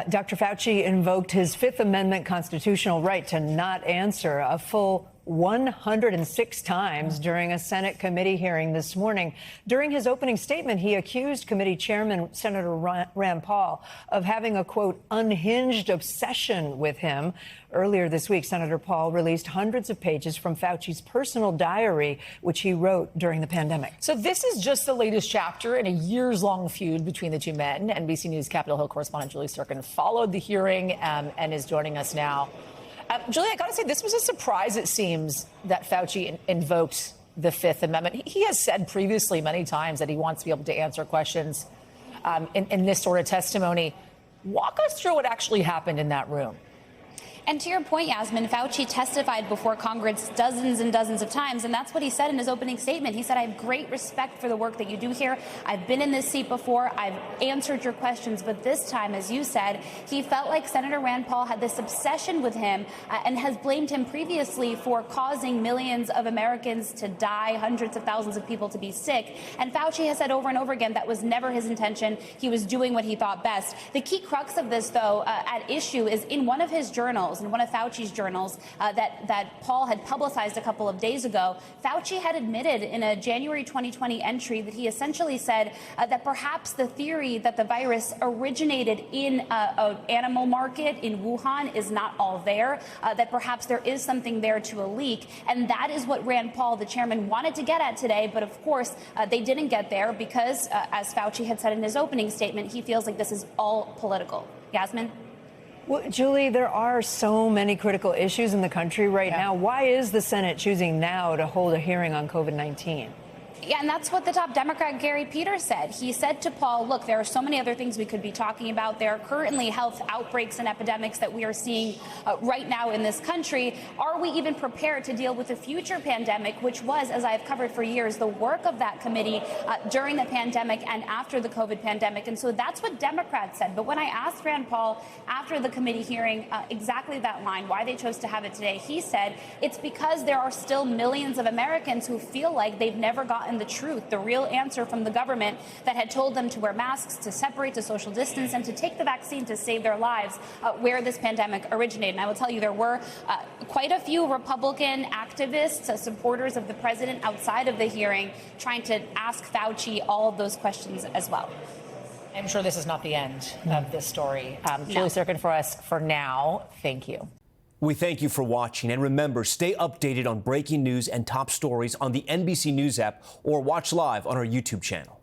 Dr. Fauci invoked his Fifth Amendment constitutional right to not answer a full 106 times during a Senate committee hearing this morning. During his opening statement, he accused committee chairman Senator Rand Paul of having a, quote, unhinged obsession with him. Earlier this week, Senator Paul released hundreds of pages from Fauci's personal diary, which he wrote during the pandemic. So this is just the latest chapter in a years-long feud between the two men. NBC News Capitol Hill correspondent Julie Tsirkin followed the hearing and is joining us now. Julie, I got to say, this was a surprise, it seems, that Fauci invoked the Fifth Amendment. He has said previously many times that he wants to be able to answer questions in this sort of testimony. Walk us through what actually happened in that room. And to your point, Yasmin, Fauci testified before Congress dozens and dozens of times, and that's what he said in his opening statement. He said, I have great respect for the work that you do here. I've been in this seat before. I've answered your questions. But this time, as you said, he felt like Senator Rand Paul had this obsession with him and has blamed him previously for causing millions of Americans to die, hundreds of thousands of people to be sick. And Fauci has said over and over again that was never his intention. He was doing what he thought best. The key crux of this, though, at issue is in one of his journals, in one of Fauci's journals that Paul had publicized a couple of days ago, Fauci had admitted in a January 2020 entry that he essentially said that perhaps the theory that the virus originated in an animal market in Wuhan is not all there, that perhaps there is something there to a leak. And that is what Rand Paul, the chairman, wanted to get at today. But of course, they didn't get there because, as Fauci had said in his opening statement, he feels like this is all political. Yasmin? Well, Julie, there are so many critical issues in the country right now. Why is the Senate choosing now to hold a hearing on COVID-19? Yeah, and that's what the top Democrat, Gary Peters, said. He said to Paul, look, there are so many other things we could be talking about. There are currently health outbreaks and epidemics that we are seeing right now in this country. Are we even prepared to deal with a future pandemic, which was, as I've covered for years, the work of that committee during the pandemic and after the COVID pandemic? And so that's what Democrats said. But when I asked Rand Paul after the committee hearing exactly that line, why they chose to have it today, he said it's because there are still millions of Americans who feel like they've never gotten the truth, the real answer from the government that had told them to wear masks, to separate, to social distance, and to take the vaccine to save their lives where this pandemic originated. And I will tell you, there were quite a few Republican activists, supporters of the president outside of the hearing, trying to ask Fauci all of those questions as well. I'm sure this is not the end of this story. Julie Tsirkin for us for now. Thank you. We thank you for watching, and remember, stay updated on breaking news and top stories on the NBC News app or watch live on our YouTube channel.